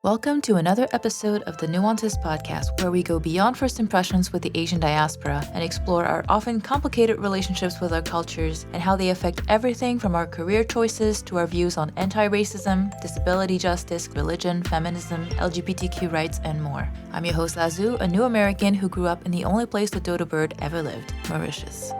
Welcome to another episode of the Nuances podcast, where we go beyond first impressions with the Asian diaspora and explore our often complicated relationships with our cultures and how they affect everything from our career choices to our views on anti-racism, disability justice, religion, feminism, LGBTQ rights, and more. I'm your host Lazu, a new American who grew up in the only place the dodo bird ever lived, Mauritius.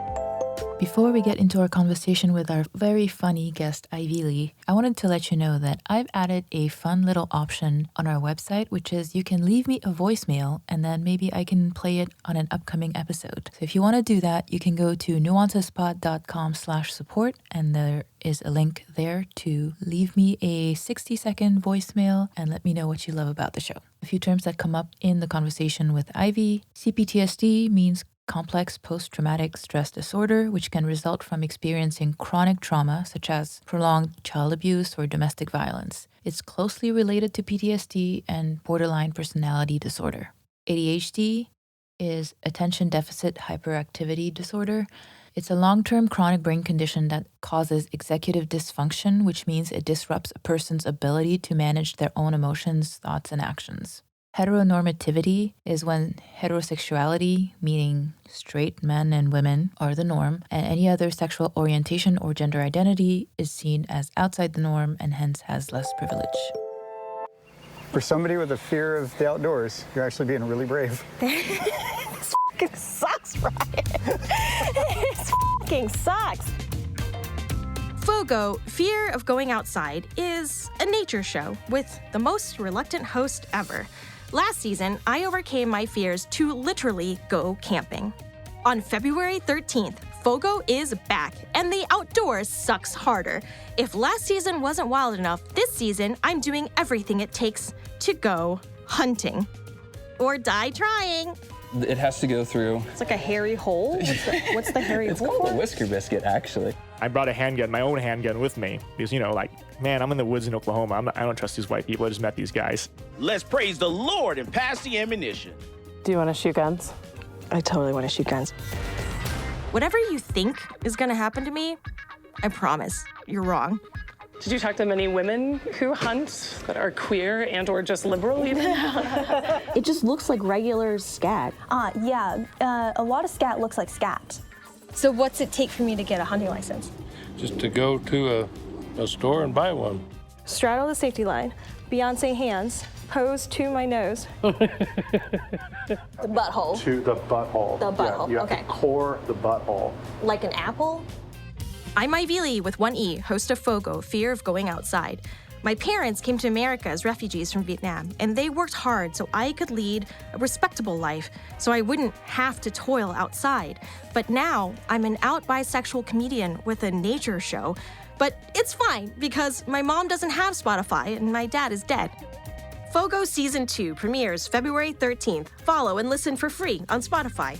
Before we get into our conversation with our very funny guest, Ivy Lee, I wanted to let you know that I've added a fun little option on our website, which is you can leave me a voicemail and then maybe I can play it on an upcoming episode. So if you want to do that, you can go to nuancespod.com/support and there is a link there to leave me a 60-second voicemail and let me know what you love about the show. A few terms that come up in the conversation with Ivy. CPTSD means complex post-traumatic stress disorder, which can result from experiencing chronic trauma, such as prolonged child abuse or domestic violence. It's closely related to PTSD and borderline personality disorder. ADHD is attention deficit hyperactivity disorder. It's a long-term chronic brain condition that causes executive dysfunction, which means it disrupts a person's ability to manage their own emotions, thoughts, and actions. Heteronormativity is when heterosexuality, meaning straight men and women, are the norm, and any other sexual orientation or gender identity is seen as outside the norm and hence has less privilege. For somebody with a fear of the outdoors, you're actually being really brave. This fucking sucks, Brian. This fucking sucks. FOGO, Fear of Going Outside, is a nature show with the most reluctant host ever. Last season, I overcame my fears to literally go camping. On February 13th, FOGO is back, and the outdoors sucks harder. If last season wasn't wild enough, this season I'm doing everything it takes to go hunting. Or die trying. It has to go through. It's like a hairy hole. What's the hairy It's hole called for? a whisker biscuit, actually. I brought a handgun, my own handgun with me because, man, I'm in the woods in Oklahoma. I don't trust these white people. I just met these guys. Let's praise the Lord and pass the ammunition. Do you want to shoot guns? I totally want to shoot guns. Whatever you think is gonna happen to me, I promise, you're wrong. Did you talk to many women who hunt that are queer and or just liberal even? It just looks like regular scat. A lot of scat looks like scat. So what's it take for me to get a hunting license? Just to go to a store and buy one. Straddle the safety line, Beyonce hands, pose to my nose. The butthole. To the butthole. The butthole, Yeah, you have okay. to core the butthole. Like an apple? I'm Ivy Lee with one E, host of FOGO, Fear of Going Outside. My parents came to America as refugees from Vietnam, and they worked hard so I could lead a respectable life, so I wouldn't have to toil outside. But now, I'm an out bisexual comedian with a nature show. But it's fine, because my mom doesn't have Spotify, and my dad is dead. FOGO Season 2 premieres February 13th. Follow and listen for free on Spotify.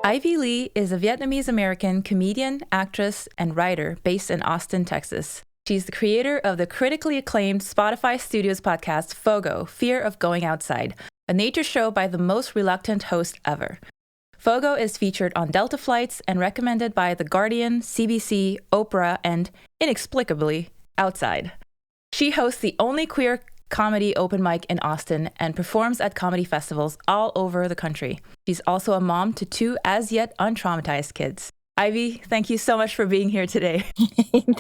Ivy Lee is a Vietnamese American comedian, actress, and writer based in Austin, Texas. She's the creator of the critically acclaimed Spotify Studios podcast, FOGO, Fear of Going Outside, a nature show by the most reluctant host ever. FOGO is featured on Delta flights and recommended by The Guardian, CBC, Oprah, and, inexplicably, Outside. She hosts the only queer comedy open mic in Austin and performs at comedy festivals all over the country. She's also a mom to two as yet untraumatized kids. Ivy, thank you so much for being here today.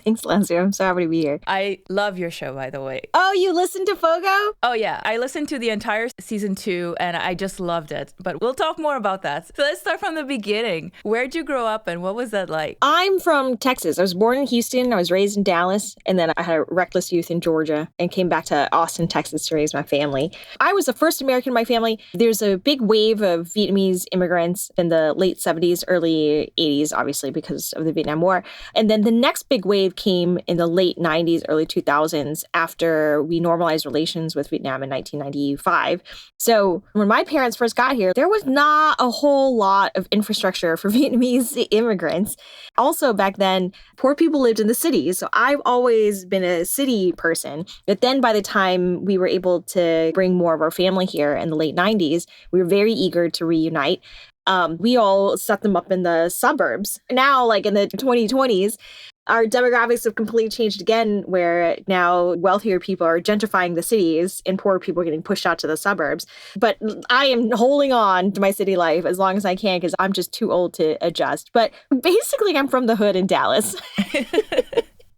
Thanks, Lindsay. I'm so happy to be here. I love your show, by the way. Oh, you listened to FOGO? Oh, yeah. I listened to the entire season 2 and I just loved it. But we'll talk more about that. So let's start from the beginning. Where'd you grow up and what was that like? I'm from Texas. I was born in Houston. I was raised in Dallas. And then I had a reckless youth in Georgia and came back to Austin, Texas to raise my family. I was the first American in my family. There's a big wave of Vietnamese immigrants in the late 70s, early 80s, obviously, because of the Vietnam War. And then the next big wave came in the late 90s, early 2000s, after we normalized relations with Vietnam in 1995. So when my parents first got here, there was not a whole lot of infrastructure for Vietnamese immigrants. Also, back then, poor people lived in the cities. So I've always been a city person. But then by the time we were able to bring more of our family here in the late 90s, we were very eager to reunite. We all set them up in the suburbs. Now, like in the 2020s, Our demographics have completely changed again, where now wealthier people are gentrifying the cities and poor people are getting pushed out to the suburbs. But I am holding on to my city life as long as I can because I'm just too old to adjust. But basically, I'm from the hood in Dallas.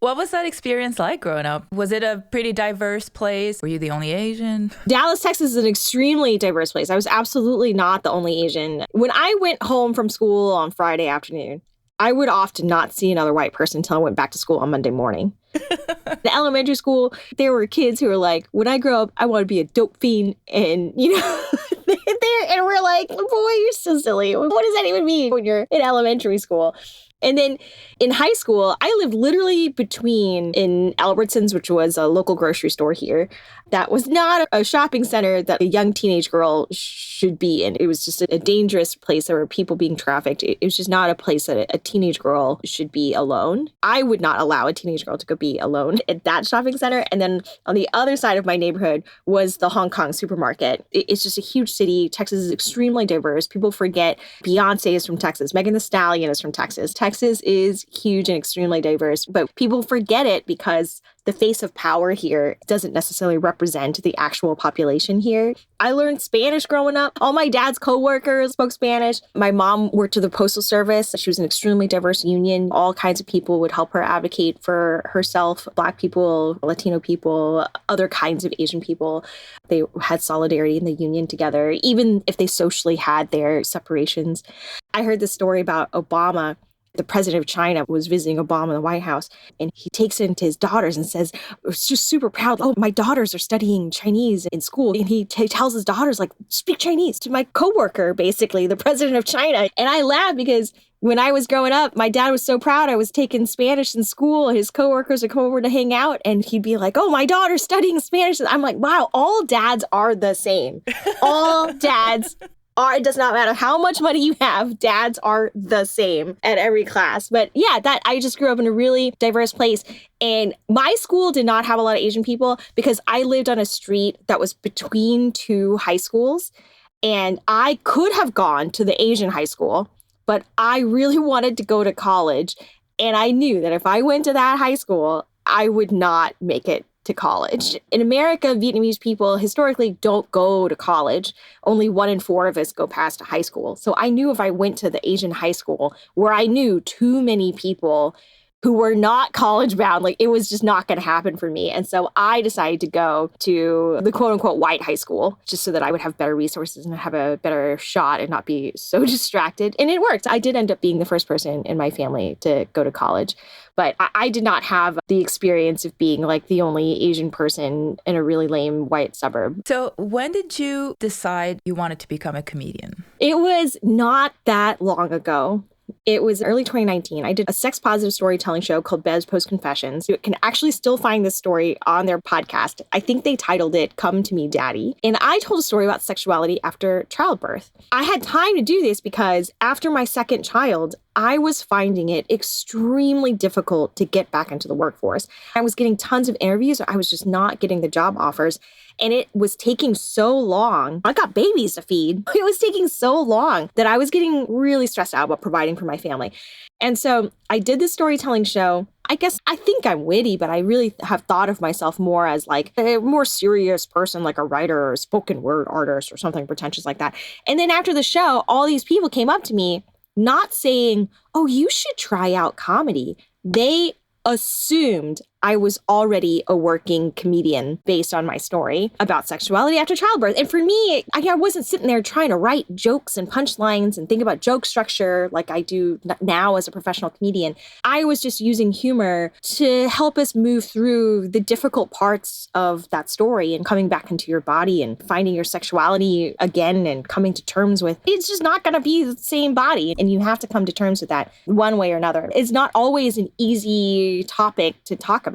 What was that experience like growing up? Was it a pretty diverse place? Were you the only Asian? Dallas, Texas is an extremely diverse place. I was absolutely not the only Asian. When I went home from school on Friday afternoon, I would often not see another white person until I went back to school on Monday morning. The elementary school, there were kids who were like, when I grow up, I want to be a dope fiend. And, you know, and we're like, boy, you're so silly. What does that even mean when you're in elementary school? And then in high school, I lived literally between in Albertsons, which was a local grocery store here. That was not a shopping center that a young teenage girl should be in. It was just a dangerous place. There were people being trafficked. It was just not a place that a teenage girl should be alone. I would not allow a teenage girl to go be alone at that shopping center. And then on the other side of my neighborhood was the Hong Kong supermarket. It's just a huge city. Texas is extremely diverse. People forget Beyonce is from Texas. Megan Thee Stallion is from Texas. Texas is huge and extremely diverse, but people forget it because the face of power here doesn't necessarily represent the actual population here. I learned Spanish growing up. All my dad's coworkers spoke Spanish. My mom worked at the Postal Service. She was an extremely diverse union. All kinds of people would help her advocate for herself. Black people, Latino people, other kinds of Asian people. They had solidarity in the union together, even if they socially had their separations. I heard this story about Obama. The president of China was visiting Obama in the White House, and he takes it into his daughters and says, it's just super proud. Oh, my daughters are studying Chinese in school. And he tells his daughters, like, speak Chinese to my coworker, basically, the president of China. And I laugh because when I was growing up, my dad was so proud I was taking Spanish in school. His coworkers would come over to hang out, and he'd be like, oh, my daughter's studying Spanish. I'm like, wow, all dads are the same. All dads it does not matter how much money you have, dads are the same at every class. But yeah, that I just grew up in a really diverse place. And my school did not have a lot of Asian people because I lived on a street that was between two high schools. And I could have gone to the Asian high school, but I really wanted to go to college. And I knew that if I went to that high school, I would not make it to college. In America, Vietnamese people historically don't go to college. Only 1 in 4 of us go past high school. So I knew if I went to the Asian high school where I knew too many people who were not college bound, like it was just not going to happen for me. And so I decided to go to the quote unquote white high school just so that I would have better resources and have a better shot and not be so distracted. And it worked. I did end up being the first person in my family to go to college. But I did not have the experience of being like the only Asian person in a really lame white suburb. So when did you decide you wanted to become a comedian? It was not that long ago. It was early 2019. I did a sex positive storytelling show called Bez Post Confessions. You can actually still find this story on their podcast. I think they titled it Come to Me Daddy. And I told a story about sexuality after childbirth. I had time to do this because after my second child, I was finding it extremely difficult to get back into the workforce. I was getting tons of interviews. I was just not getting the job offers. And it was taking so long. I got babies to feed. It was taking so long that I was getting really stressed out about providing for my family. And so I did this storytelling show. I think I'm witty, but I really have thought of myself more as like a more serious person, like a writer or a spoken word artist or something pretentious like that. And then after the show, all these people came up to me not saying, oh, you should try out comedy. They assumed I was already a working comedian based on my story about sexuality after childbirth. And for me, I wasn't sitting there trying to write jokes and punchlines and think about joke structure like I do now as a professional comedian. I was just using humor to help us move through the difficult parts of that story and coming back into your body and finding your sexuality again and coming to terms with it's just not going to be the same body. And you have to come to terms with that one way or another. It's not always an easy topic to talk about.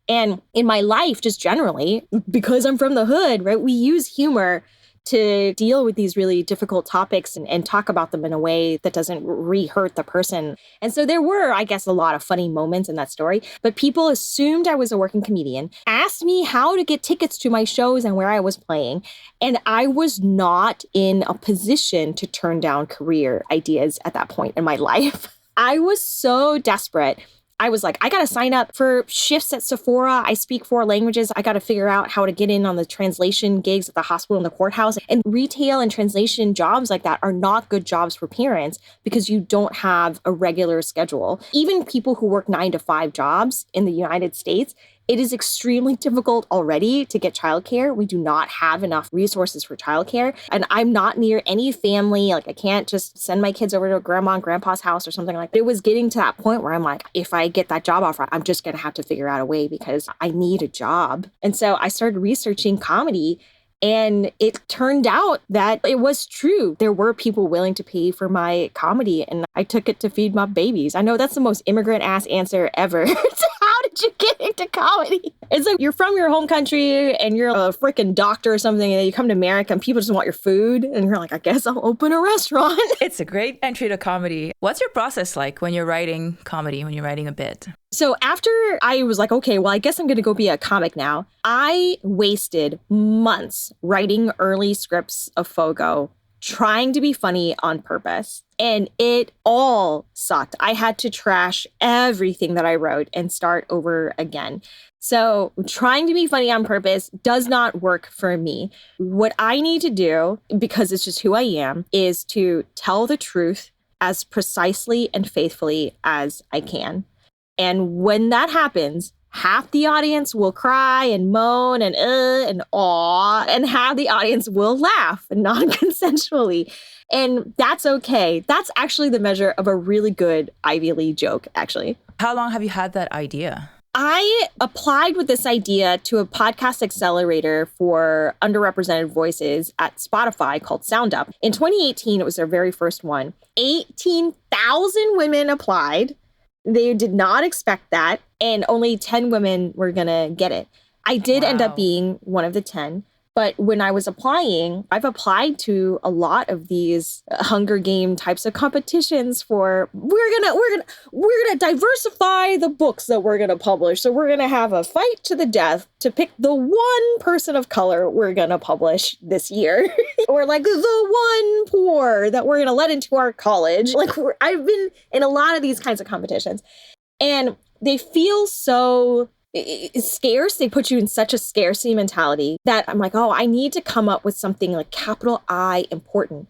And in my life, just generally, because I'm from the hood, right, we use humor to deal with these really difficult topics and talk about them in a way that doesn't re-hurt the person. And so there were, I guess, a lot of funny moments in that story. But people assumed I was a working comedian, asked me how to get tickets to my shows and where I was playing. And I was not in a position to turn down career ideas at that point in my life. I was so desperate I was like, I got to sign up for shifts at Sephora. I speak 4 languages. I got to figure out how to get in on the translation gigs at the hospital and the courthouse. And retail and translation jobs like that are not good jobs for parents because you don't have a regular schedule. Even people who work 9-to-5 jobs in the United States, it is extremely difficult already to get childcare. We do not have enough resources for childcare. And I'm not near any family. Like, I can't just send my kids over to grandma and grandpa's house or something like that. It was getting to that point where I'm like, if I get that job offer, I'm just going to have to figure out a way because I need a job. And so I started researching comedy. And it turned out that it was true. There were people willing to pay for my comedy, and I took it to feed my babies. I know that's the most immigrant ass answer ever. How did you get into comedy? It's like you're from your home country and you're a freaking doctor or something, and then you come to America and people just want your food. And you're like, I guess I'll open a restaurant. It's a great entry to comedy. What's your process like when you're writing comedy, when you're writing a bit? So after I was like, okay, well, I guess I'm going to go be a comic now. I wasted months writing early scripts of FOGO, trying to be funny on purpose. And it all sucked. I had to trash everything that I wrote and start over again. So trying to be funny on purpose does not work for me. What I need to do, because it's just who I am, is to tell the truth as precisely and faithfully as I can. And when that happens, half the audience will cry and moan and aw, and half the audience will laugh non-consensually. And that's okay. That's actually the measure of a really good Ivy League joke, actually. How long have you had that idea? I applied with this idea to a podcast accelerator for underrepresented voices at Spotify called SoundUp. In 2018, it was their very first one. 18,000 women applied. They did not expect that, and only 10 women were going to get it. I did end up being one of the 10, but when I was applying, I've applied to a lot of these Hunger Game types of competitions for we're gonna diversify the books that we're gonna publish. So we're gonna have a fight to the death to pick the one person of color we're gonna publish this year, or like the one poor that we're gonna let into our college. Like I've been in a lot of these kinds of competitions, and they feel so scarce. They put you in such a scarcity mentality that I'm like, oh, I need to come up with something like capital I important.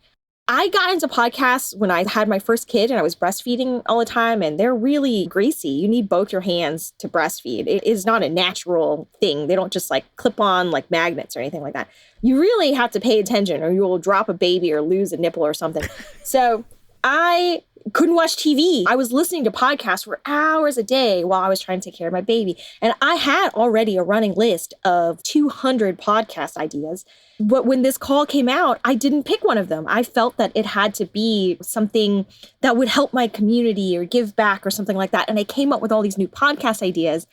I got into podcasts when I had my first kid and I was breastfeeding all the time, and they're really greasy. You need both your hands to breastfeed. It is not a natural thing. They don't just like clip on like magnets or anything like that. You really have to pay attention or you will drop a baby or lose a nipple or something. So I couldn't watch TV. I was listening to podcasts for hours a day while I was trying to take care of my baby. And I had already a running list of 200 podcast ideas. But when this call came out, I didn't pick one of them. I felt that it had to be something that would help my community or give back or something like that. And I came up with all these new podcast ideas,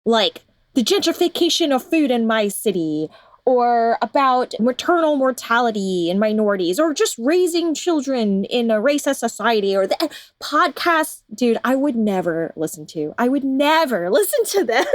like the gentrification of food in my city, or about maternal mortality in minorities, or just raising children in a racist society, or the podcasts, dude, I would never listen to. I would never listen to them.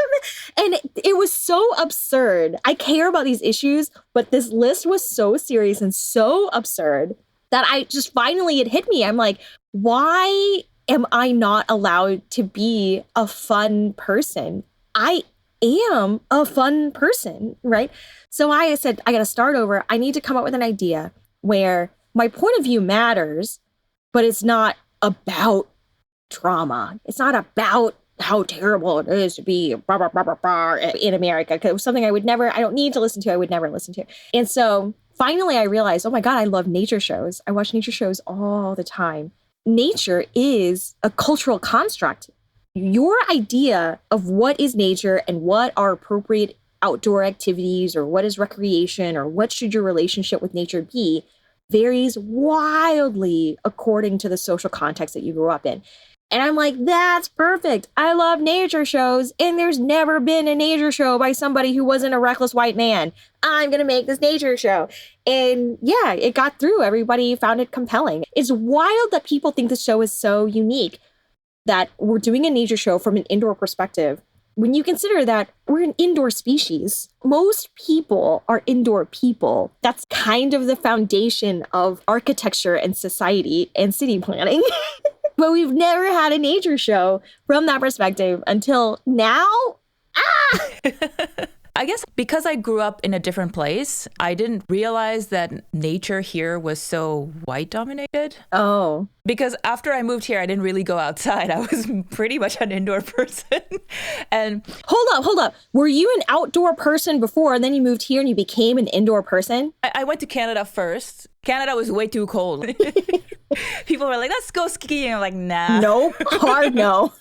And it was so absurd. I care about these issues, but this list was so serious and so absurd that I just finally, it hit me. I'm like, why am I not allowed to be a fun person? I am a fun person, right? So I said, I got to start over. I need to come up with an idea where my point of view matters, but it's not about trauma. It's not about how terrible it is to be in America. Because it was something I don't need to listen to. I would never listen to. And so finally I realized, oh my God, I love nature shows. I watch nature shows all the time. Nature is a cultural construct. Your idea of what is nature and what are appropriate outdoor activities or what is recreation or what should your relationship with nature be varies wildly according to the social context that you grew up in. And I'm like, that's perfect. I love nature shows, and there's never been a nature show by somebody who wasn't a reckless white man. I'm going to make this nature show. And yeah, it got through. Everybody found it compelling. It's wild that people think the show is so unique, that we're doing a nature show from an indoor perspective. When you consider that we're an indoor species, most people are indoor people. That's kind of the foundation of architecture and society and city planning. But we've never had a nature show from that perspective until now. I guess because I grew up in a different place, I didn't realize that nature here was so white dominated. Oh. Because after I moved here, I didn't really go outside. I was pretty much an indoor person. And hold up. Were you an outdoor person before and then you moved here and you became an indoor person? I went to Canada first. Canada was way too cold. People were like, let's go skiing. I'm like, nah. Nope. Hard no.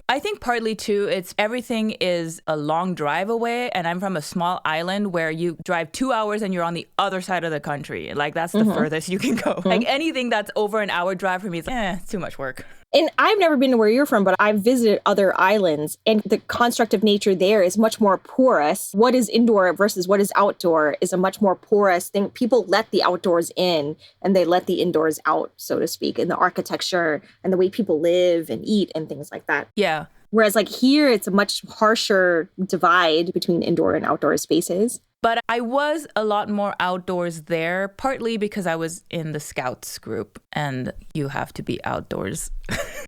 I think partly too, it's everything is a long drive away. And I'm from a small island where you drive 2 hours and you're on the other side of the country. Like that's the furthest you can go. Like anything that's over an hour drive for me, it's like, it's too much work. And I've never been to where you're from, but I've visited other islands and the construct of nature there is much more porous. What is indoor versus what is outdoor is a much more porous thing. People let the outdoors in and they let the indoors out, so to speak, in the architecture and the way people live and eat and things like that. Yeah. Whereas like here, it's a much harsher divide between indoor and outdoor spaces. But I was a lot more outdoors there, partly because I was in the Scouts group and you have to be outdoors.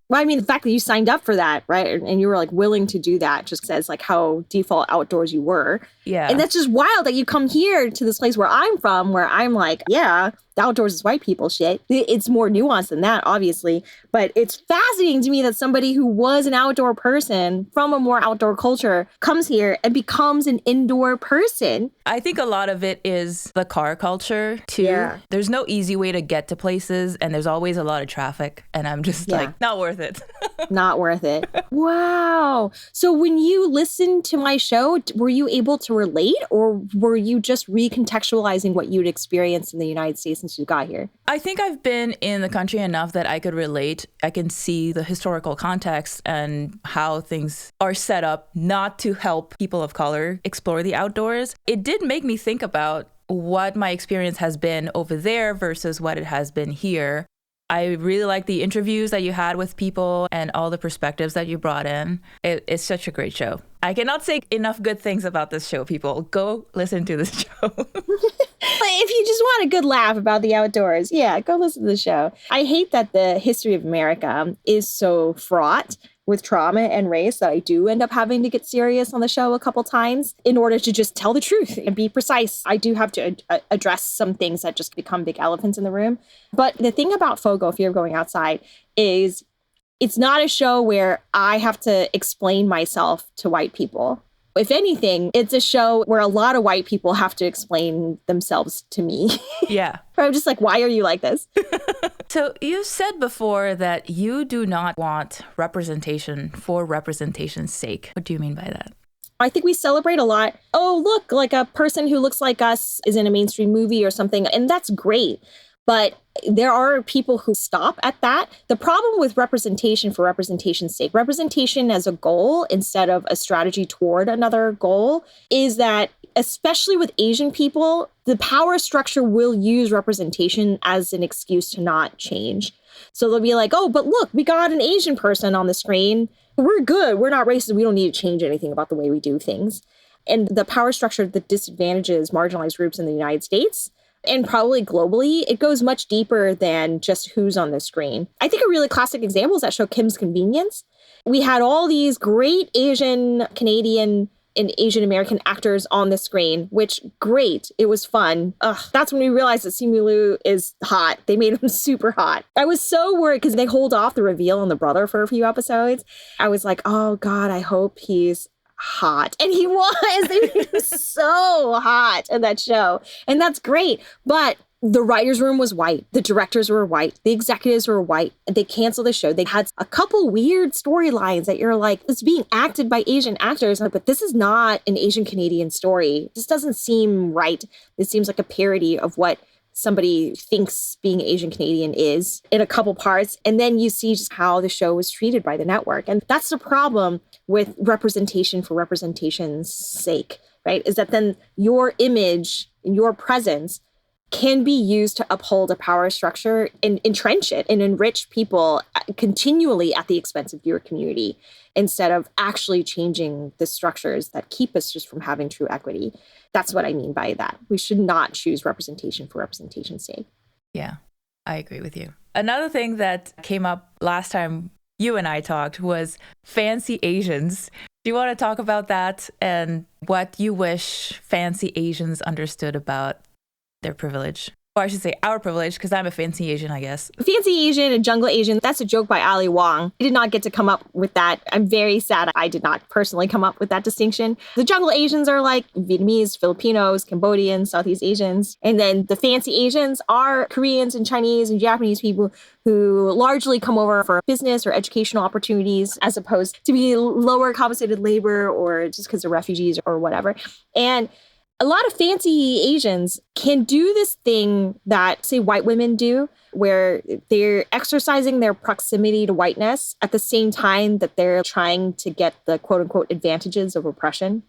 Well, I mean, the fact that you signed up for that, right? And you were like willing to do that just says like how default outdoors you were. Yeah. And that's just wild that you come here to this place where I'm from, where I'm like, yeah, the outdoors is white people shit. It's more nuanced than that, obviously. But it's fascinating to me that somebody who was an outdoor person from a more outdoor culture comes here and becomes an indoor person. I think a lot of it is the car culture, too. Yeah. There's no easy way to get to places, and there's always a lot of traffic. And I'm just like, not worth it. Not worth it. Wow. So when you listened to my show, were you able to relate, or were you just recontextualizing what you'd experienced in the United States since you got here? I think I've been in the country enough that I could relate. I can see the historical context and how things are set up not to help people of color explore the outdoors. It did make me think about what my experience has been over there versus what it has been here. I really like the interviews that you had with people and all the perspectives that you brought in. It's such a great show. I cannot say enough good things about this show, people. Go listen to this show. If you just want a good laugh about the outdoors, yeah, go listen to the show. I hate that the history of America is so fraught with trauma and race that I do end up having to get serious on the show a couple times in order to just tell the truth and be precise. I do have to address some things that just become big elephants in the room. But the thing about FOGO, Fear of Going Outside, is it's not a show where I have to explain myself to white people. If anything, it's a show where a lot of white people have to explain themselves to me. Yeah. I'm just like, why are you like this? So you said before that you do not want representation for representation's sake. What do you mean by that? I think we celebrate a lot. Oh, look, like a person who looks like us is in a mainstream movie or something. And that's great. But there are people who stop at that. The problem with representation for representation's sake, representation as a goal instead of a strategy toward another goal, is that especially with Asian people, the power structure will use representation as an excuse to not change. So they'll be like, oh, but look, we got an Asian person on the screen. We're good. We're not racist. We don't need to change anything about the way we do things. And the power structure that disadvantages marginalized groups in the United States and probably globally, it goes much deeper than just who's on the screen. I think a really classic example is that show Kim's Convenience. We had all these great Asian, Canadian, and Asian American actors on the screen, which great. It was fun. That's when we realized that Simu Liu is hot. They made him super hot. I was so worried because they hold off the reveal on the brother for a few episodes. I was like, oh God, I hope he's hot. And he was. They made him so hot in that show. And that's great. But the writer's room was white. The directors were white. The executives were white. They canceled the show. They had a couple weird storylines that you're like, it's being acted by Asian actors, but this is not an Asian Canadian story. This doesn't seem right. It seems like a parody of what somebody thinks being Asian Canadian is in a couple parts. And then you see just how the show was treated by the network. And that's the problem with representation for representation's sake, right? Is that then your image, your presence can be used to uphold a power structure and entrench it and enrich people continually at the expense of your community instead of actually changing the structures that keep us just from having true equity. That's what I mean by that. We should not choose representation for representation's sake. Yeah, I agree with you. Another thing that came up last time you and I talked was fancy Asians. Do you want to talk about that and what you wish fancy Asians understood about their privilege? Or I should say our privilege, because I'm a fancy Asian, I guess. Fancy Asian and jungle Asian, that's a joke by Ali Wong. I did not get to come up with that. I'm very sad I did not personally come up with that distinction. The jungle Asians are like Vietnamese, Filipinos, Cambodians, Southeast Asians. And then the fancy Asians are Koreans and Chinese and Japanese people who largely come over for business or educational opportunities as opposed to be lower compensated labor or just because they're refugees or whatever. And a lot of fancy Asians can do this thing that, say, white women do, where they're exercising their proximity to whiteness at the same time that they're trying to get the quote unquote advantages of oppression.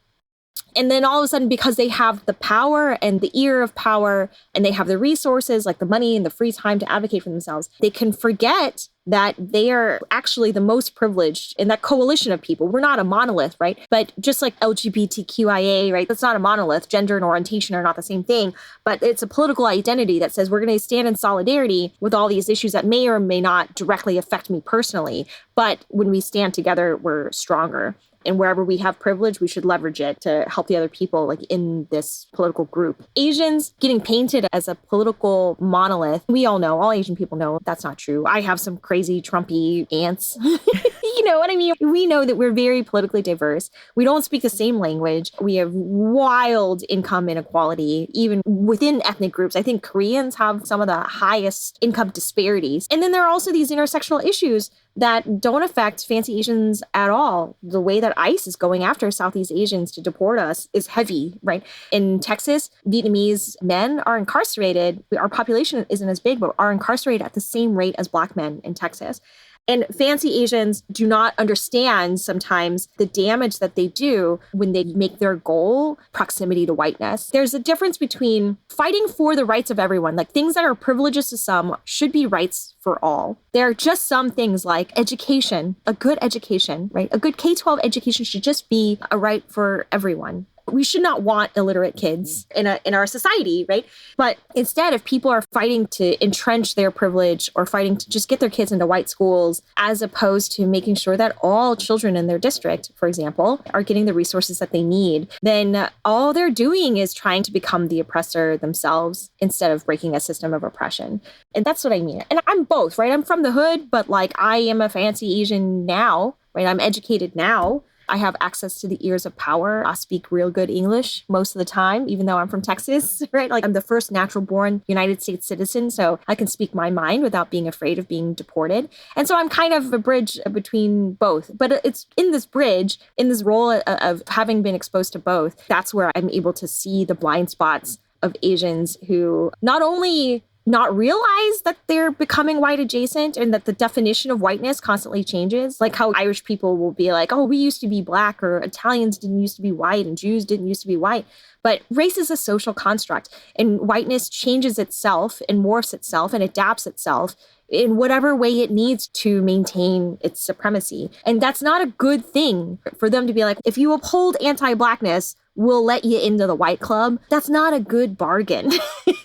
And then all of a sudden, because they have the power and the ear of power and they have the resources like the money and the free time to advocate for themselves, they can forget that they are actually the most privileged in that coalition of people. We're not a monolith, right? But just like LGBTQIA, right? That's not a monolith. Gender and orientation are not the same thing, but it's a political identity that says we're going to stand in solidarity with all these issues that may or may not directly affect me personally. But when we stand together, we're stronger. And wherever we have privilege, we should leverage it to help the other people like in this political group. Asians getting painted as a political monolith. We all know, all Asian people know that's not true. I have some crazy Trumpy aunts. You know what I mean? We know that we're very politically diverse. We don't speak the same language. We have wild income inequality, even within ethnic groups. I think Koreans have some of the highest income disparities. And then there are also these intersectional issues that don't affect fancy Asians at all. The way that ICE is going after Southeast Asians to deport us is heavy, right? In Texas, Vietnamese men are incarcerated. Our population isn't as big, but are incarcerated at the same rate as Black men in Texas. And fancy Asians do not understand sometimes the damage that they do when they make their goal proximity to whiteness. There's a difference between fighting for the rights of everyone, like things that are privileges to some should be rights for all. There are just some things like education, a good education, right? A good K-12 education should just be a right for everyone. We should not want illiterate kids in our society, right? But instead, if people are fighting to entrench their privilege or fighting to just get their kids into white schools, as opposed to making sure that all children in their district, for example, are getting the resources that they need, then all they're doing is trying to become the oppressor themselves instead of breaking a system of oppression. And that's what I mean. And I'm both, right? I'm from the hood, but like I am a fancy Asian now, right? I'm educated now. I have access to the ears of power. I speak real good English most of the time, even though I'm from Texas, right? Like I'm the first natural born United States citizen, so I can speak my mind without being afraid of being deported. And so I'm kind of a bridge between both. But it's in this bridge, in this role of having been exposed to both, that's where I'm able to see the blind spots of Asians who not only not realize that they're becoming white adjacent and that the definition of whiteness constantly changes. Like how Irish people will be like, oh, we used to be Black, or Italians didn't used to be white and Jews didn't used to be white. But race is a social construct, and whiteness changes itself and morphs itself and adapts itself in whatever way it needs to maintain its supremacy. And that's not a good thing for them to be like, if you uphold anti-Blackness, we'll let you into the white club. That's not a good bargain.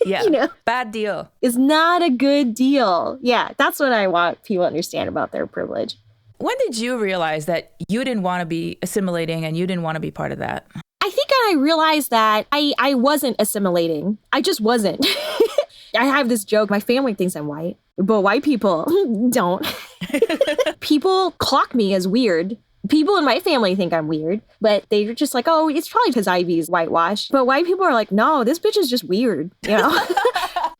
Yeah, you know? Bad deal. It's not a good deal. Yeah, that's what I want people to understand about their privilege. When did you realize that you didn't want to be assimilating and you didn't want to be part of that? I think I realized that I wasn't assimilating. I just wasn't. I have this joke. My family thinks I'm white, but white people don't. People clock me as weird. People in my family think I'm weird, but they're just like, oh, it's probably because Ivy's whitewashed. But white people are like, no, this bitch is just weird, you know?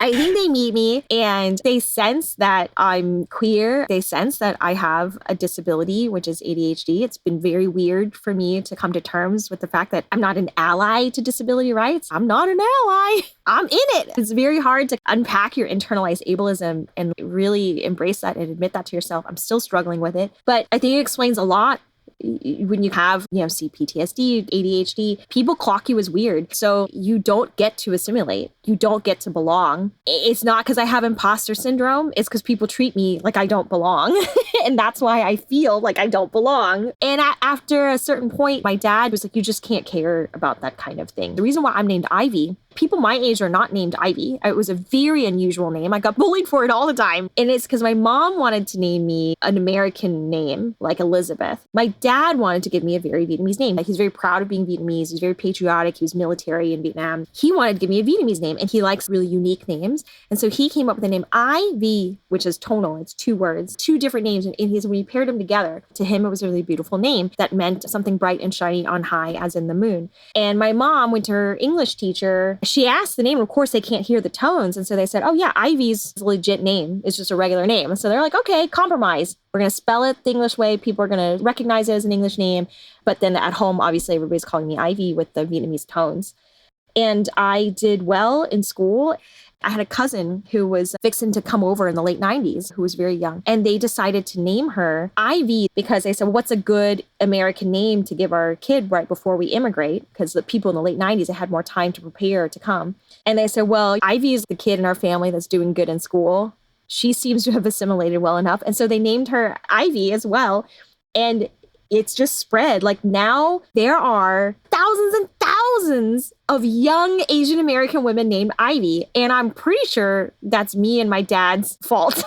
I think they meet me and they sense that I'm queer. They sense that I have a disability, which is ADHD. It's been very weird for me to come to terms with the fact that I'm not an ally to disability rights. I'm not an ally. I'm in it. It's very hard to unpack your internalized ableism and really embrace that and admit that to yourself. I'm still struggling with it, but I think it explains a lot. When you have, CPTSD, ADHD, people clock you as weird. So you don't get to assimilate. You don't get to belong. It's not because I have imposter syndrome. It's because people treat me like I don't belong. And that's why I feel like I don't belong. And after a certain point, my dad was like, you just can't care about that kind of thing. The reason why I'm named Ivy People my age are not named Ivy. It was a very unusual name. I got bullied for it all the time. And it's because my mom wanted to name me an American name, like Elizabeth. My dad wanted to give me a very Vietnamese name. Like, he's very proud of being Vietnamese. He's very patriotic. He was military in Vietnam. He wanted to give me a Vietnamese name, and he likes really unique names. And so he came up with the name Ivy, which is tonal. It's 2 words, 2 different names. And when he paired them together, to him, it was a really beautiful name that meant something bright and shiny on high, as in the moon. And my mom went to her English teacher. She asked the name. Of course, they can't hear the tones. And so they said, oh, yeah, Ivy's a legit name. It's just a regular name. And so they're like, okay, compromise. We're going to spell it the English way. People are going to recognize it as an English name. But then at home, obviously, everybody's calling me Ivy with the Vietnamese tones. And I did well in school. I had a cousin who was fixing to come over in the late 90s, who was very young. And they decided to name her Ivy because they said, well, what's a good American name to give our kid right before we immigrate? Because the people in the late 90s, they had more time to prepare to come. And they said, well, Ivy is the kid in our family that's doing good in school. She seems to have assimilated well enough. And so they named her Ivy as well. And it's just spread. Like, now there are thousands and thousands of young Asian American women named Ivy. And I'm pretty sure that's me and my dad's fault.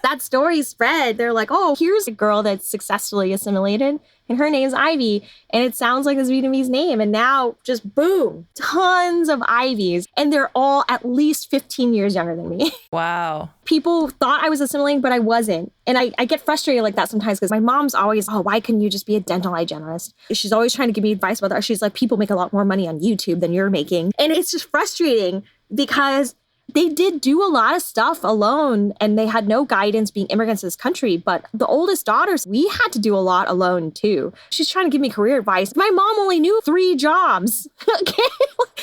That story spread. They're like, oh, here's a girl that's successfully assimilated, and her name's Ivy, and it sounds like this Vietnamese name. And now, just boom, tons of Ivies. And they're all at least 15 years younger than me. Wow. People thought I was assimilating, but I wasn't. And I get frustrated like that sometimes because my mom's always, oh, why couldn't you just be a dental hygienist? She's always trying to give me advice about that. She's like, people make a lot more money on YouTube than you're making. And it's just frustrating because they did do a lot of stuff alone, and they had no guidance being immigrants to this country. But the oldest daughters, we had to do a lot alone too. She's trying to give me career advice. My mom only knew 3 jobs. Okay?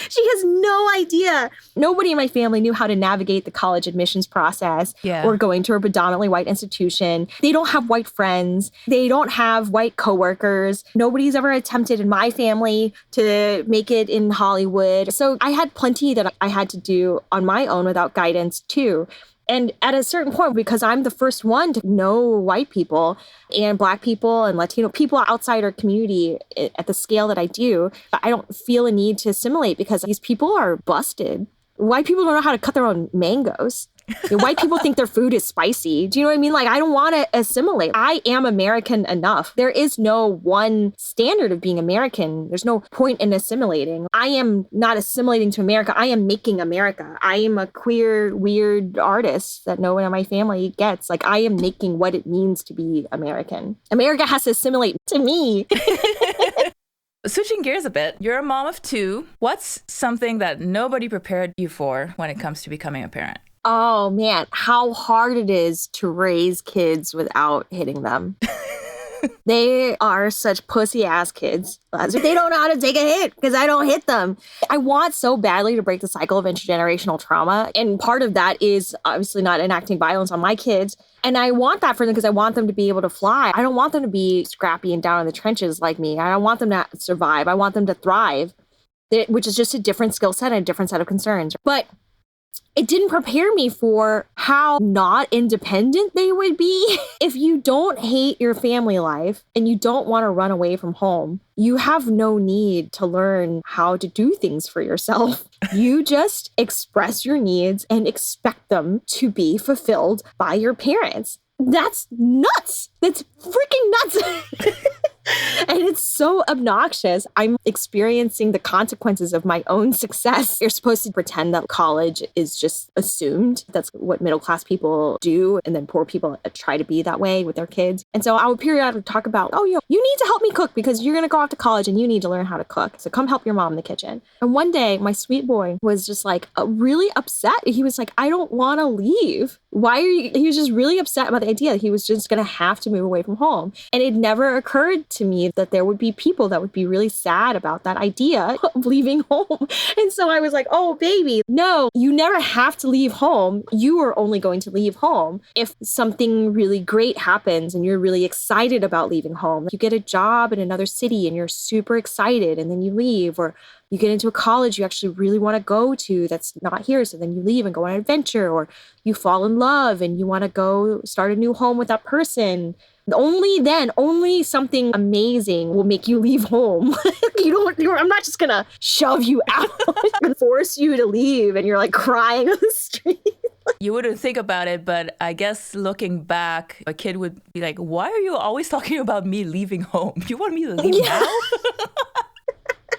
She has no idea. Nobody in my family knew how to navigate the college admissions process or going to a predominantly white institution. They don't have white friends. They don't have white coworkers. Nobody's ever attempted in my family to make it in Hollywood. So I had plenty that I had to do on my own without guidance too. And at a certain point, because I'm the first one to know white people and Black people and Latino people outside our community at the scale that I do, I don't feel a need to assimilate because these people are busted. White people don't know how to cut their own mangoes. White people think their food is spicy. Do you know what I mean? Like, I don't want to assimilate. I am American enough. There is no one standard of being American. There's no point in assimilating. I am not assimilating to America. I am making America. I am a queer, weird artist that no one in my family gets. Like, I am making what it means to be American. America has to assimilate to me. Switching gears a bit, you're a mom of 2. What's something that nobody prepared you for when it comes to becoming a parent? Oh, man, how hard it is to raise kids without hitting them. They are such pussy-ass kids. They don't know how to take a hit because I don't hit them. I want so badly to break the cycle of intergenerational trauma. And part of that is obviously not enacting violence on my kids. And I want that for them because I want them to be able to fly. I don't want them to be scrappy and down in the trenches like me. I don't want them to survive. I want them to thrive, which is just a different skill set and a different set of concerns. But it didn't prepare me for how not independent they would be. If you don't hate your family life and you don't want to run away from home, you have no need to learn how to do things for yourself. You just express your needs and expect them to be fulfilled by your parents. That's nuts. That's freaking nuts. And it's so obnoxious. I'm experiencing the consequences of my own success. You're supposed to pretend that college is just assumed. That's what middle-class people do. And then poor people try to be that way with their kids. And so I would periodically talk about, oh, you need to help me cook because you're going to go off to college and you need to learn how to cook. So come help your mom in the kitchen. And one day, my sweet boy was just like really upset. He was like, I don't want to leave. Why are you? He was just really upset about the idea that he was just going to have to move away from home. And it never occurred to me that there would be people that would be really sad about that idea of leaving home. And so I was like, oh, baby, no, you never have to leave home. You are only going to leave home if something really great happens and you're really excited about leaving home. You get a job in another city and you're super excited and then you leave, or you get into a college you actually really want to go to that's not here. So then you leave and go on an adventure, or you fall in love and you want to go start a new home with that person. Only then, only something amazing will make you leave home. I'm not just gonna shove you out and force you to leave and you're like crying on the street. You wouldn't think about it, but I guess looking back, a kid would be like, why are you always talking about me leaving home? You want me to leave now?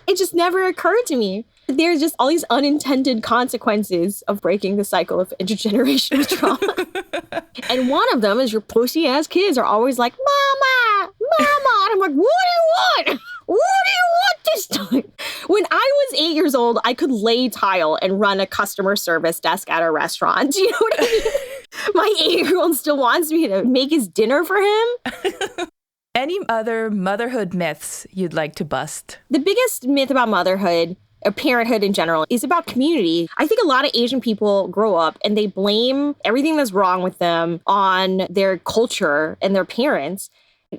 It just never occurred to me. There's just all these unintended consequences of breaking the cycle of intergenerational trauma. And one of them is your pussy-ass kids are always like, Mama! And I'm like, what do you want? What do you want this time? When I was 8 years old, I could lay tile and run a customer service desk at a restaurant. Do you know what I mean? My 8-year-old still wants me to make his dinner for him. Any other motherhood myths you'd like to bust? The biggest myth about motherhood, or parenthood in general, is about community. I think a lot of Asian people grow up and they blame everything that's wrong with them on their culture and their parents.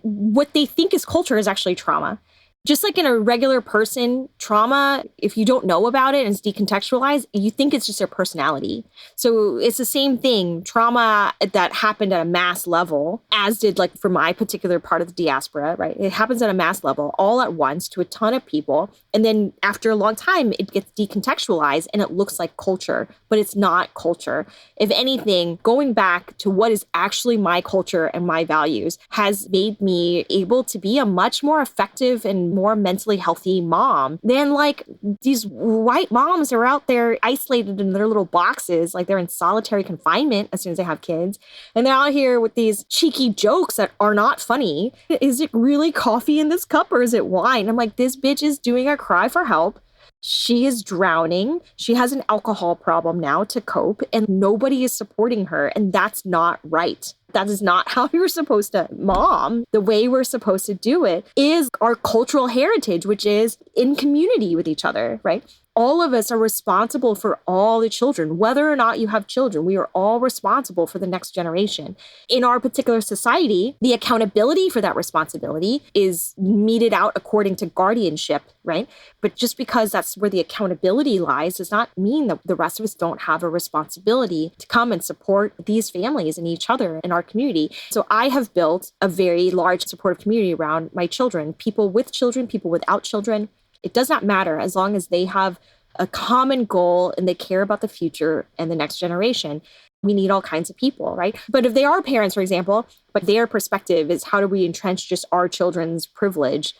What they think is culture is actually trauma. Just like in a regular person, trauma, if you don't know about it and it's decontextualized, you think it's just their personality. So it's the same thing. Trauma that happened at a mass level, as did like for my particular part of the diaspora, right? It happens at a mass level all at once to a ton of people. And then after a long time, it gets decontextualized and it looks like culture, but it's not culture. If anything, going back to what is actually my culture and my values has made me able to be a much more effective and more mentally healthy mom than like these white moms who are out there isolated in their little boxes, like they're in solitary confinement as soon as they have kids. And they're out here with these cheeky jokes that are not funny. Is it really coffee in this cup or is it wine? I'm like, this bitch is doing a cry for help. She is drowning. She has an alcohol problem now to cope, and nobody is supporting her. And that's not right. That is not how you're supposed to mom. The way we're supposed to do it is our cultural heritage, which is in community with each other, right? All of us are responsible for all the children. Whether or not you have children, we are all responsible for the next generation. In our particular society, the accountability for that responsibility is meted out according to guardianship, right? But just because that's where the accountability lies does not mean that the rest of us don't have a responsibility to come and support these families and each other in our community. So I have built a very large supportive community around my children, people with children, people without children. It does not matter as long as they have a common goal and they care about the future and the next generation. We need all kinds of people, right? But if they are parents, for example, but their perspective is how do we entrench just our children's privilege,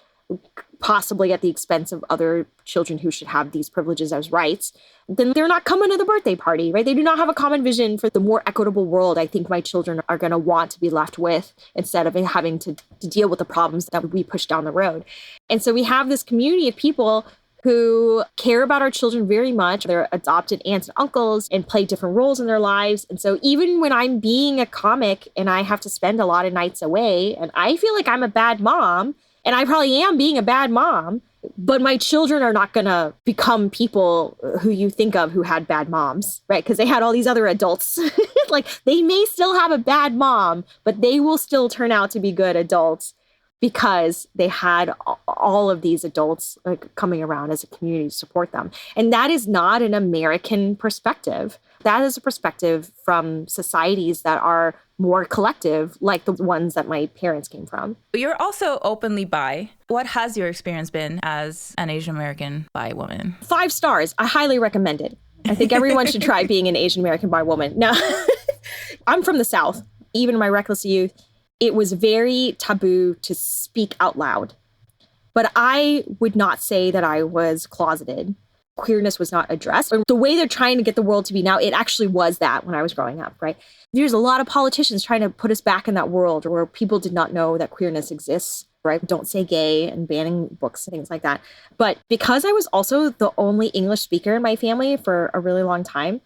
possibly at the expense of other children who should have these privileges as rights, then they're not coming to the birthday party, right? They do not have a common vision for the more equitable world I think my children are going to want to be left with instead of having to deal with the problems that we push down the road. And so we have this community of people who care about our children very much. They're adopted aunts and uncles and play different roles in their lives. And so even when I'm being a comic and I have to spend a lot of nights away and I feel like I'm a bad mom, and I probably am being a bad mom, but my children are not going to become people who you think of who had bad moms, right? Because they had all these other adults. Like they may still have a bad mom, but they will still turn out to be good adults because they had all of these adults like coming around as a community to support them. And that is not an American perspective. That is a perspective from societies that are more collective, like the ones that my parents came from. You're also openly bi. What has your experience been as an Asian American bi woman? 5 stars. I highly recommend it. I think everyone should try being an Asian American bi woman. Now, I'm from the South. Even in my reckless youth, it was very taboo to speak out loud. But I would not say that I was closeted. Queerness was not addressed. The way they're trying to get the world to be now, it actually was that when I was growing up, right? There's a lot of politicians trying to put us back in that world where people did not know that queerness exists, right? Don't say gay and banning books and things like that. But because I was also the only English speaker in my family for a really long time,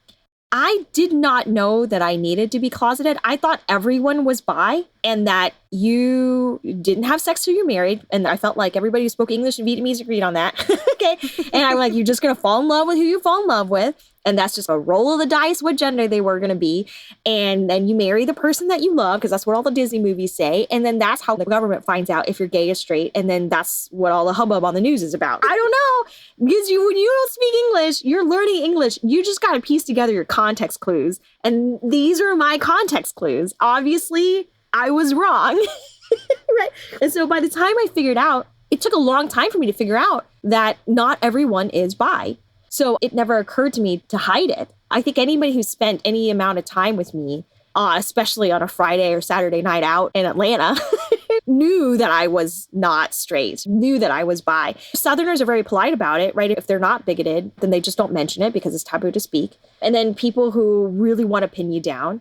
I did not know that I needed to be closeted. I thought everyone was bi and that you didn't have sex till you're married. And I felt like everybody who spoke English and Vietnamese agreed on that. Okay. And I'm like, you're just going to fall in love with who you fall in love with. And that's just a roll of the dice what gender they were going to be. And then you marry the person that you love, because that's what all the Disney movies say. And then that's how the government finds out if you're gay or straight. And then that's what all the hubbub on the news is about. I don't know. Because when you don't speak English, you're learning English. You just got to piece together your context clues. And these are my context clues. Obviously, I was wrong. Right? And so by the time I figured out, it took a long time for me to figure out that not everyone is bi. So it never occurred to me to hide it. I think anybody who spent any amount of time with me, especially on a Friday or Saturday night out in Atlanta, knew that I was not straight, knew that I was bi. Southerners are very polite about it, right? If they're not bigoted, then they just don't mention it because it's taboo to speak. And then people who really want to pin you down,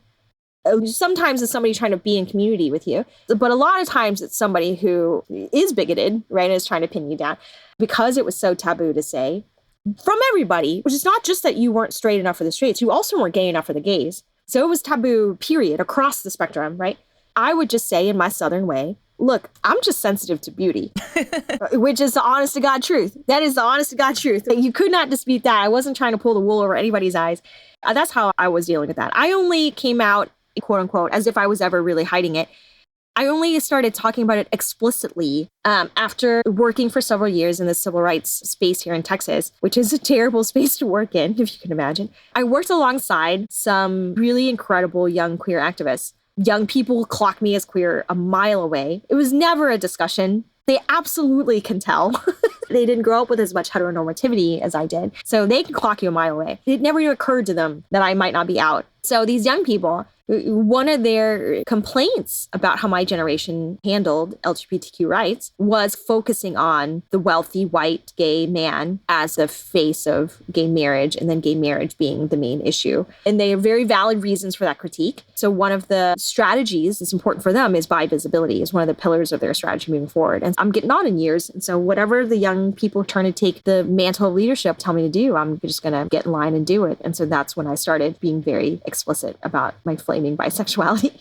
sometimes it's somebody trying to be in community with you, but a lot of times it's somebody who is bigoted, right, and is trying to pin you down because it was so taboo to say from everybody, which is not just that you weren't straight enough for the straights, you also weren't gay enough for the gays. So it was taboo, period, across the spectrum, right? I would just say in my Southern way, look, I'm just sensitive to beauty, which is the honest to God truth. That is the honest to God truth. You could not dispute that. I wasn't trying to pull the wool over anybody's eyes. That's how I was dealing with that. I only came out, quote unquote, as if I was ever really hiding it. I only started talking about it explicitly after working for several years in the civil rights space here in Texas, which is a terrible space to work in, if you can imagine. I worked alongside some really incredible young queer activists. Young people clock me as queer a mile away. It was never a discussion. They absolutely can tell. They didn't grow up with as much heteronormativity as I did. So they can clock you a mile away. It never even occurred to them that I might not be out. So these young people, one of their complaints about how my generation handled LGBTQ rights was focusing on the wealthy white gay man as the face of gay marriage, and then gay marriage being the main issue. And they have very valid reasons for that critique. So one of the strategies that's important for them is bi visibility, is one of the pillars of their strategy moving forward. And I'm getting on in years. And so whatever the young people trying to take the mantle of leadership tell me to do, I'm just going to get in line and do it. And so that's when I started being very explicit about my flaming bisexuality.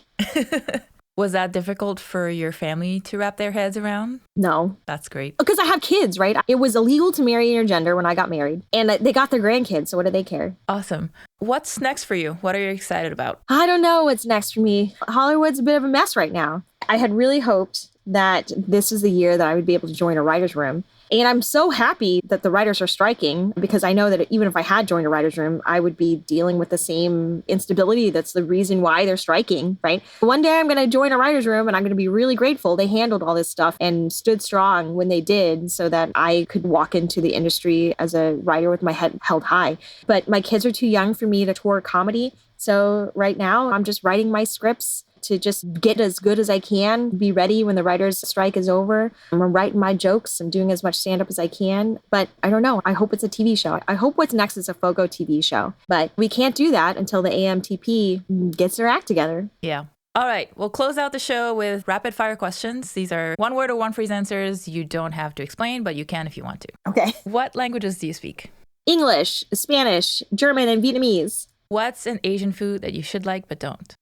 Was that difficult for your family to wrap their heads around? No. That's great. Because I have kids, right? It was illegal to marry intergender when I got married. And they got their grandkids, so what do they care? Awesome. What's next for you? What are you excited about? I don't know what's next for me. Hollywood's a bit of a mess right now. I had really hoped that this is the year that I would be able to join a writer's room. And I'm so happy that the writers are striking, because I know that even if I had joined a writer's room, I would be dealing with the same instability. That's the reason why they're striking, right? One day I'm going to join a writer's room and I'm going to be really grateful they handled all this stuff and stood strong when they did, so that I could walk into the industry as a writer with my head held high. But my kids are too young for me to tour comedy. So right now I'm just writing my scripts to just get as good as I can, be ready when the writer's strike is over. I'm writing my jokes. I'm doing as much stand-up as I can. But I don't know. I hope it's a TV show. I hope what's next is a FOGO TV show. But we can't do that until the AMTP gets their act together. Yeah. All right. We'll close out the show with rapid fire questions. These are one word or one phrase answers. You don't have to explain, but you can if you want to. Okay. What languages do you speak? English, Spanish, German, and Vietnamese. What's an Asian food that you should like but don't?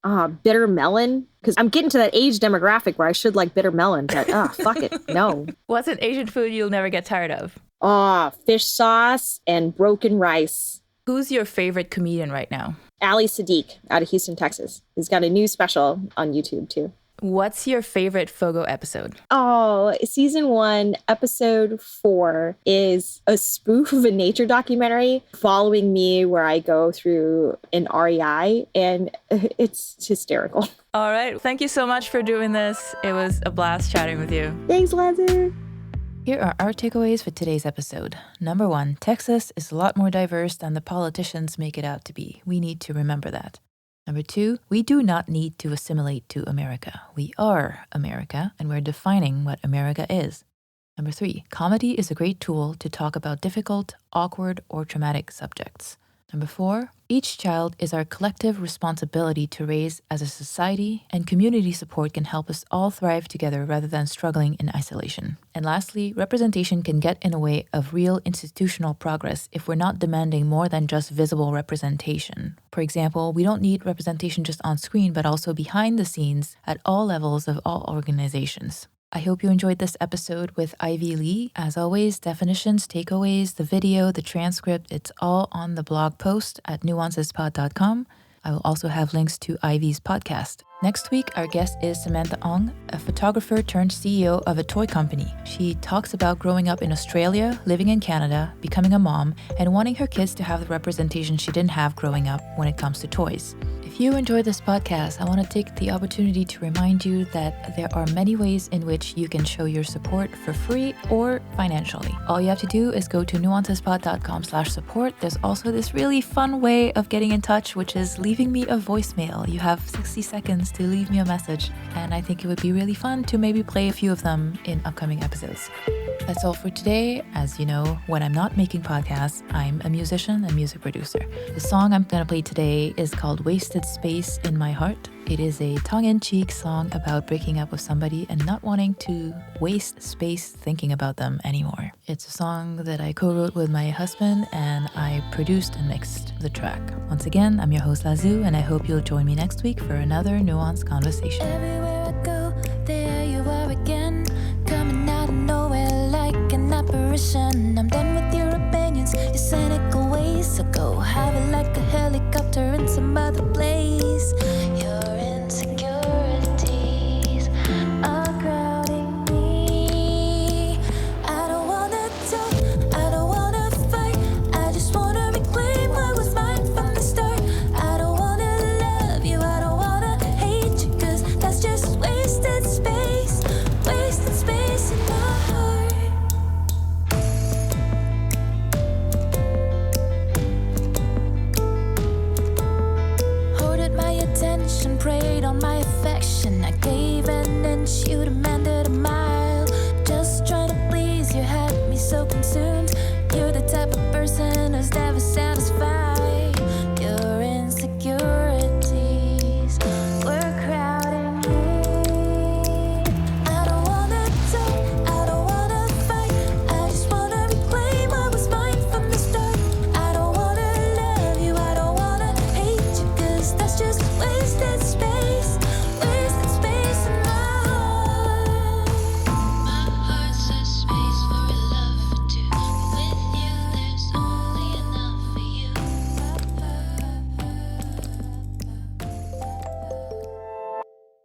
Bitter melon. Because I'm getting to that age demographic where I should like bitter melon, but fuck it, no. What's an Asian food you'll never get tired of? Fish sauce and broken rice. Who's your favorite comedian right now? Ali Sadiq out of Houston, Texas. He's got a new special on YouTube too. What's your favorite FOGO episode? Season 1, episode 4 is a spoof of a nature documentary following me where I go through an REI, and it's hysterical. All right. Thank you so much for doing this. It was a blast chatting with you. Thanks, Lazar. Here are our takeaways for today's episode. Number 1, Texas is a lot more diverse than the politicians make it out to be. We need to remember that. Number 2, we do not need to assimilate to America. We are America, and we're defining what America is. Number 3, comedy is a great tool to talk about difficult, awkward, or traumatic subjects. Number 4, each child is our collective responsibility to raise as a society, and community support can help us all thrive together rather than struggling in isolation. And lastly, representation can get in the way of real institutional progress if we're not demanding more than just visible representation. For example, we don't need representation just on screen, but also behind the scenes at all levels of all organizations. I hope you enjoyed this episode with Ivy Lee. As always, definitions, takeaways, the video, the transcript, it's all on the blog post at nuancespod.com. I will also have links to Ivy's podcast. Next week, our guest is Samantha Ong, a photographer turned CEO of a toy company. She talks about growing up in Australia, living in Canada, becoming a mom, and wanting her kids to have the representation she didn't have growing up when it comes to toys. If If you enjoy this podcast, I want to take the opportunity to remind you that there are many ways in which you can show your support for free or financially. All you have to do is go to nuancespod.com/support. There's also this really fun way of getting in touch, which is leaving me a voicemail. You have 60 seconds to leave me a message, and I think it would be really fun to maybe play a few of them in upcoming episodes. That's all for today. As you know, when I'm not making podcasts, I'm a musician and music producer. The song I'm going to play today is called Wasted Space in My Heart. It is a tongue-in-cheek song about breaking up with somebody and not wanting to waste space thinking about them anymore. It's a song that I co-wrote with my husband, and I produced and mixed the track. Once again, I'm your host Lazu, and I hope you'll join me next week for another nuanced conversation. Everywhere I go, there you are again, coming out of nowhere like an apparition. I'm done with your opinions, your cynical ways, so go have it like a helicopter in some other place. Your insecurities are crowding me. I don't wanna talk, I don't wanna fight, I just wanna reclaim what was mine from the start. I don't wanna love you, I don't wanna hate you, 'cause that's just wasted space in my heart. Hoarded my attention, preyed on my affection. I gave an inch, you demanded